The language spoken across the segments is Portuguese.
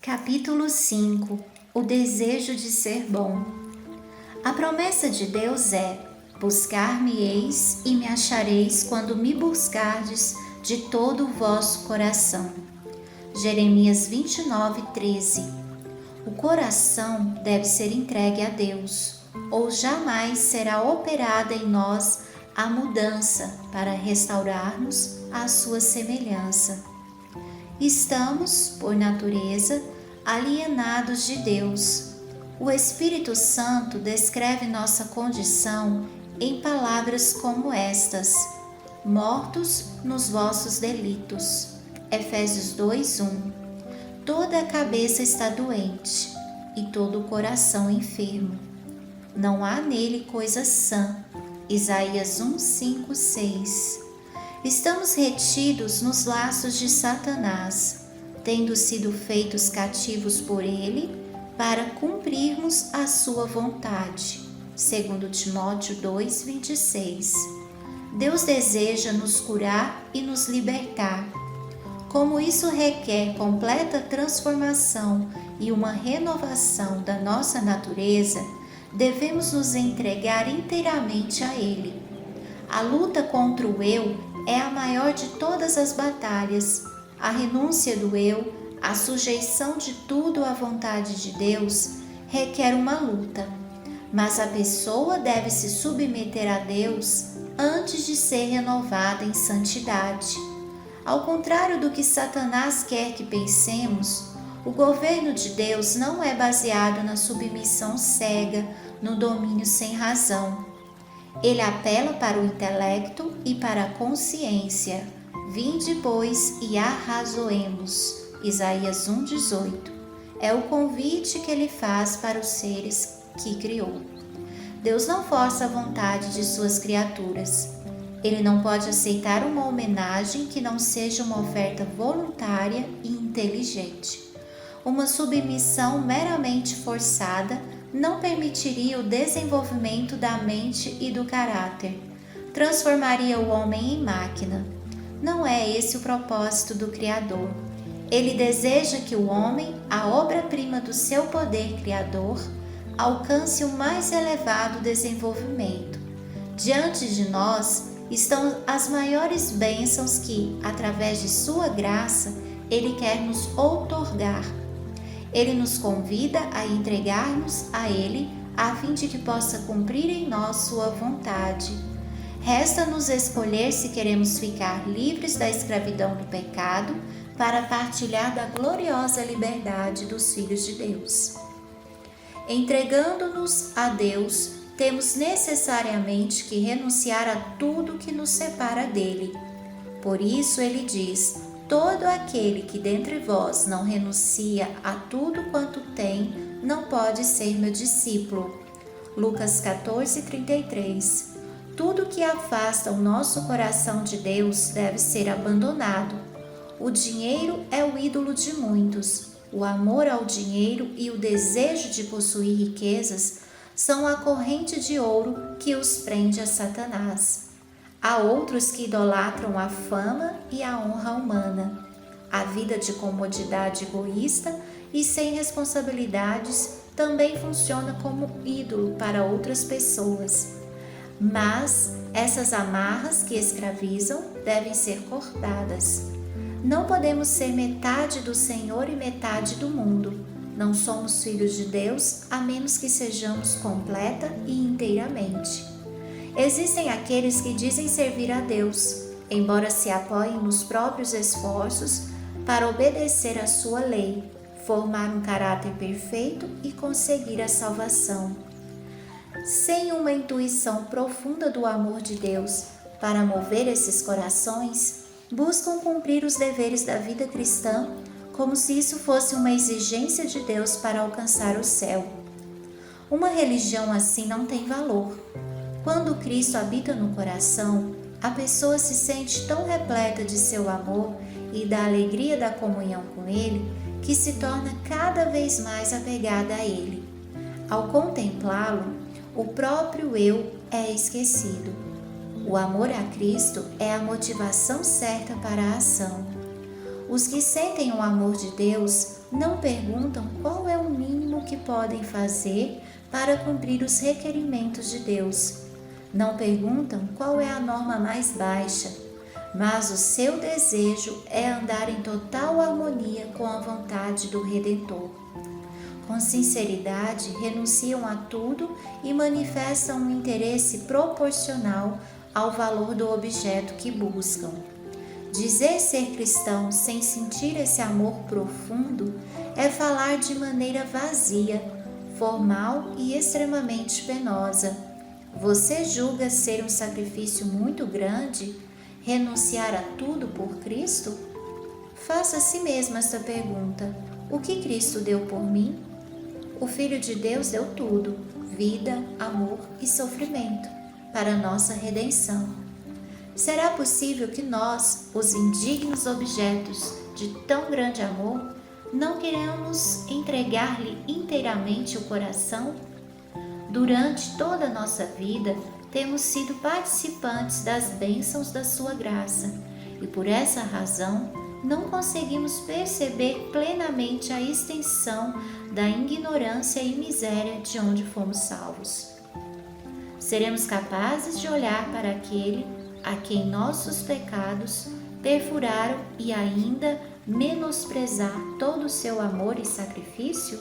Capítulo 5. O desejo de ser bom. A promessa de Deus é: buscar-me-eis e me achareis quando me buscardes de todo o vosso coração. Jeremias 29:13. O coração deve ser entregue a Deus, ou jamais será operada em nós a mudança para restaurar-nos à sua semelhança. Estamos, por natureza, alienados de Deus. O Espírito Santo descreve nossa condição em palavras como estas: mortos nos vossos delitos. Efésios 2:1. Toda a cabeça está doente e todo o coração enfermo. Não há nele coisa sã. Isaías 1:5, 6. Estamos retidos nos laços de Satanás, tendo sido feitos cativos por ele para cumprirmos a sua vontade. 2 Timóteo 2:26. Deus deseja nos curar e nos libertar. Como isso requer completa transformação e uma renovação da nossa natureza, devemos nos entregar inteiramente a Ele. A luta contra o eu é a maior de todas as batalhas. A renúncia do eu, a sujeição de tudo à vontade de Deus, requer uma luta. Mas a pessoa deve se submeter a Deus antes de ser renovada em santidade. Ao contrário do que Satanás quer que pensemos, o governo de Deus não é baseado na submissão cega, no domínio sem razão. Ele apela para o intelecto e para a consciência. Vinde, pois, e arrazoemos. Isaías 1:18. É o convite que ele faz para os seres que criou. Deus não força a vontade de suas criaturas. Ele não pode aceitar uma homenagem que não seja uma oferta voluntária e inteligente. Uma submissão meramente forçada não permitiria o desenvolvimento da mente e do caráter. Transformaria o homem em máquina. Não é esse o propósito do Criador. Ele deseja que o homem, a obra-prima do seu poder criador, alcance o mais elevado desenvolvimento. Diante de nós estão as maiores bênçãos que, através de sua graça, Ele quer nos outorgar. Ele nos convida a entregar-nos a Ele, a fim de que possa cumprir em nós sua vontade. Resta-nos escolher se queremos ficar livres da escravidão do pecado para partilhar da gloriosa liberdade dos filhos de Deus. Entregando-nos a Deus, temos necessariamente que renunciar a tudo que nos separa dele. Por isso ele diz: todo aquele que dentre vós não renuncia a tudo quanto tem, não pode ser meu discípulo. Lucas 14:33. Tudo que afasta o nosso coração de Deus deve ser abandonado. O dinheiro é o ídolo de muitos. O amor ao dinheiro e o desejo de possuir riquezas são a corrente de ouro que os prende a Satanás. Há outros que idolatram a fama e a honra humana. A vida de comodidade egoísta e sem responsabilidades também funciona como ídolo para outras pessoas. Mas essas amarras que escravizam devem ser cortadas. Não podemos ser metade do Senhor e metade do mundo. Não somos filhos de Deus a menos que sejamos completa e inteiramente. Existem aqueles que dizem servir a Deus, embora se apoiem nos próprios esforços para obedecer à sua lei, formar um caráter perfeito e conseguir a salvação. Sem uma intuição profunda do amor de Deus para mover esses corações, buscam cumprir os deveres da vida cristã como se isso fosse uma exigência de Deus para alcançar o céu. Uma religião assim não tem valor. Quando Cristo habita no coração, a pessoa se sente tão repleta de seu amor e da alegria da comunhão com Ele, que se torna cada vez mais apegada a Ele. Ao contemplá-lo, o próprio eu é esquecido. O amor a Cristo é a motivação certa para a ação. Os que sentem o amor de Deus não perguntam qual é o mínimo que podem fazer para cumprir os requerimentos de Deus. Não perguntam qual é a norma mais baixa, mas o seu desejo é andar em total harmonia com a vontade do Redentor. Com sinceridade, renunciam a tudo e manifestam um interesse proporcional ao valor do objeto que buscam. Dizer ser cristão sem sentir esse amor profundo é falar de maneira vazia, formal e extremamente penosa. Você julga ser um sacrifício muito grande renunciar a tudo por Cristo? Faça a si mesmo esta pergunta: o que Cristo deu por mim? O Filho de Deus deu tudo, vida, amor e sofrimento, para a nossa redenção. Será possível que nós, os indignos objetos de tão grande amor, não queremos entregar-lhe inteiramente o coração? Durante toda a nossa vida, temos sido participantes das bênçãos da sua graça e, por essa razão, não conseguimos perceber plenamente a extensão da ignorância e miséria de onde fomos salvos. Seremos capazes de olhar para aquele a quem nossos pecados perfuraram e ainda menosprezar todo o seu amor e sacrifício?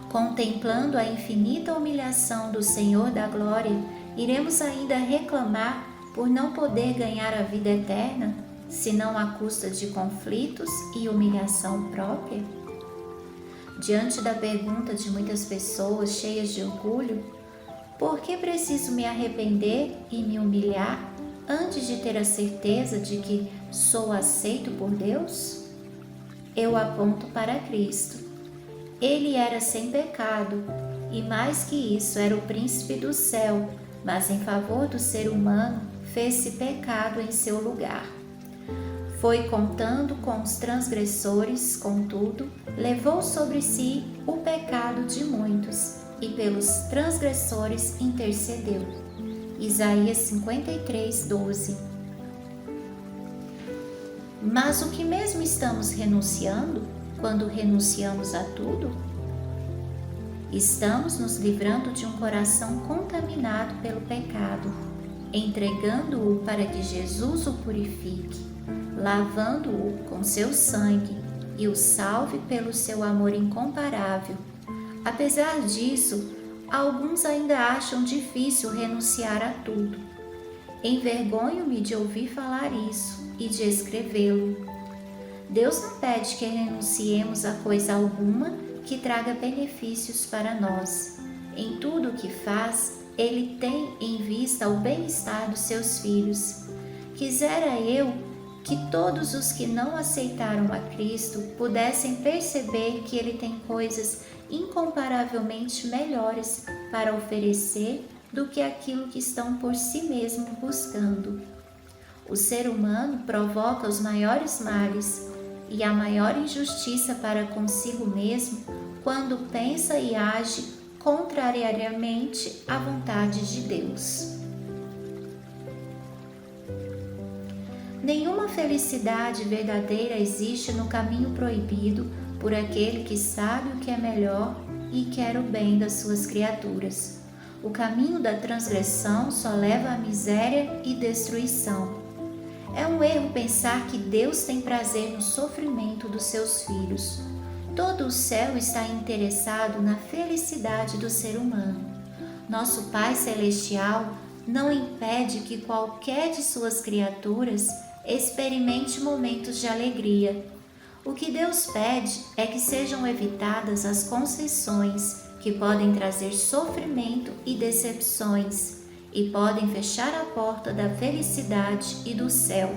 Contemplando a infinita humilhação do Senhor da Glória, iremos ainda reclamar por não poder ganhar a vida eterna, senão à custa de conflitos e humilhação própria? Diante da pergunta de muitas pessoas cheias de orgulho, por que preciso me arrepender e me humilhar antes de ter a certeza de que sou aceito por Deus? Eu aponto para Cristo. Ele era sem pecado e, mais que isso, era o príncipe do céu, mas em favor do ser humano fez-se pecado em seu lugar. Foi contando com os transgressores, contudo, levou sobre si o pecado de muitos e pelos transgressores intercedeu. Isaías 53, 12. Mas o que mesmo estamos renunciando quando renunciamos a tudo? Estamos nos livrando de um coração contaminado pelo pecado, entregando-o para que Jesus o purifique, lavando-o com seu sangue e o salve pelo seu amor incomparável. Apesar disso, alguns ainda acham difícil renunciar a tudo. Envergonho-me de ouvir falar isso e de escrevê-lo. Deus não pede que renunciemos a coisa alguma que traga benefícios para nós. Em tudo o que faz, Ele tem em vista o bem-estar dos seus filhos. Quisera eu que todos os que não aceitaram a Cristo pudessem perceber que Ele tem coisas incomparavelmente melhores para oferecer do que aquilo que estão por si mesmo buscando. O ser humano provoca os maiores males e a maior injustiça para consigo mesmo quando pensa e age contrariamente à vontade de Deus. Nenhuma felicidade verdadeira existe no caminho proibido por aquele que sabe o que é melhor e quer o bem das suas criaturas. O caminho da transgressão só leva à miséria e destruição. É um erro pensar que Deus tem prazer no sofrimento dos seus filhos. Todo o céu está interessado na felicidade do ser humano. Nosso Pai Celestial não impede que qualquer de suas criaturas experimente momentos de alegria. O que Deus pede é que sejam evitadas as concessões que podem trazer sofrimento e decepções e podem fechar a porta da felicidade e do céu.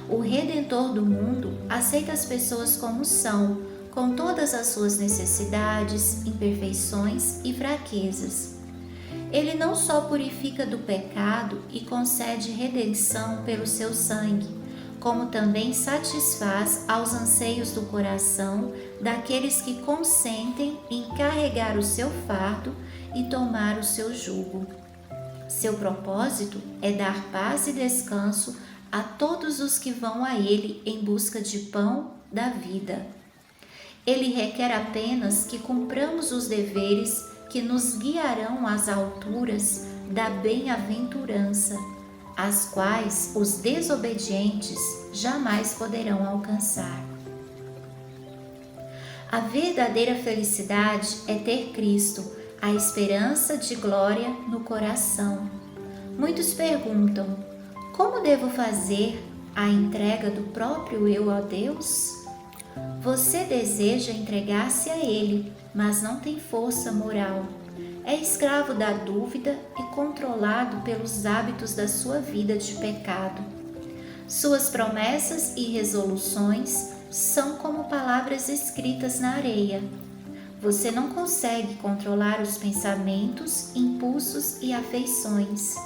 O Redentor do mundo aceita as pessoas como são, com todas as suas necessidades, imperfeições e fraquezas. Ele não só purifica do pecado e concede redenção pelo seu sangue, como também satisfaz aos anseios do coração daqueles que consentem em carregar o seu fardo e tomar o seu jugo. Seu propósito é dar paz e descanso a todos os que vão a Ele em busca de pão da vida. Ele requer apenas que cumpramos os deveres que nos guiarão às alturas da bem-aventurança, as quais os desobedientes jamais poderão alcançar. A verdadeira felicidade é ter Cristo, a esperança de glória no coração. Muitos perguntam: como devo fazer a entrega do próprio eu a Deus? Você deseja entregar-se a Ele, mas não tem força moral. É escravo da dúvida e controlado pelos hábitos da sua vida de pecado. Suas promessas e resoluções são como palavras escritas na areia. Você não consegue controlar os pensamentos, impulsos e afeições.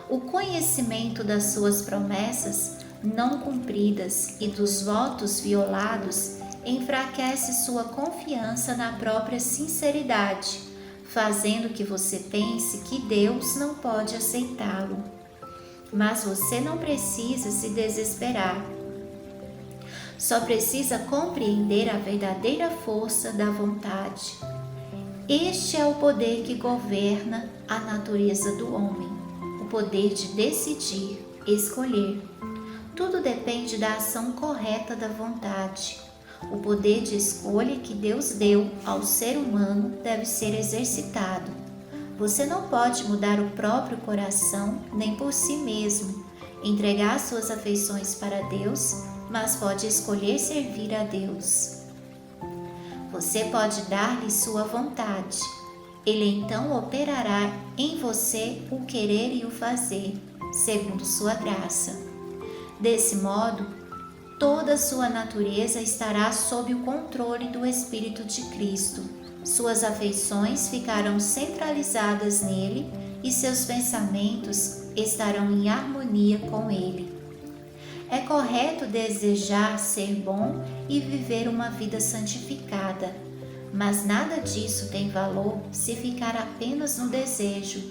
O conhecimento das suas promessas não cumpridas e dos votos violados enfraquece sua confiança na própria sinceridade, fazendo que você pense que Deus não pode aceitá-lo. Mas você não precisa se desesperar. Só precisa compreender a verdadeira força da vontade. Este é o poder que governa a natureza do homem, o poder de decidir, escolher. Tudo depende da ação correta da vontade. O poder de escolha que Deus deu ao ser humano deve ser exercitado. Você não pode mudar o próprio coração nem por si mesmo, entregar suas afeições para Deus, mas pode escolher servir a Deus. Você pode dar-lhe sua vontade. Ele então operará em você o querer e o fazer, segundo sua graça. Desse modo, toda sua natureza estará sob o controle do Espírito de Cristo. Suas afeições ficarão centralizadas nele e seus pensamentos estarão em harmonia com ele. É correto desejar ser bom e viver uma vida santificada, mas nada disso tem valor se ficar apenas no desejo.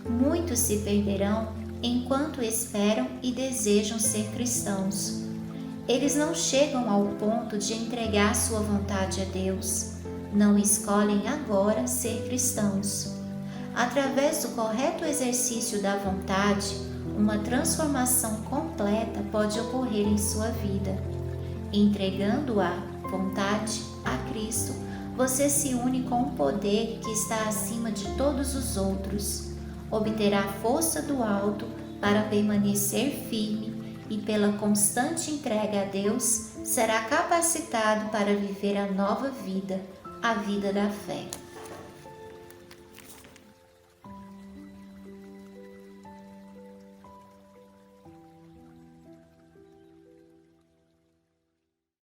Muitos se perderão enquanto esperam e desejam ser cristãos. Eles não chegam ao ponto de entregar sua vontade a Deus. Não escolhem agora ser cristãos. Através do correto exercício da vontade, uma transformação completa pode ocorrer em sua vida. Entregando a vontade a Cristo, você se une com um poder que está acima de todos os outros. Obterá força do alto para permanecer firme e, pela constante entrega a Deus, será capacitado para viver a nova vida, a vida da fé.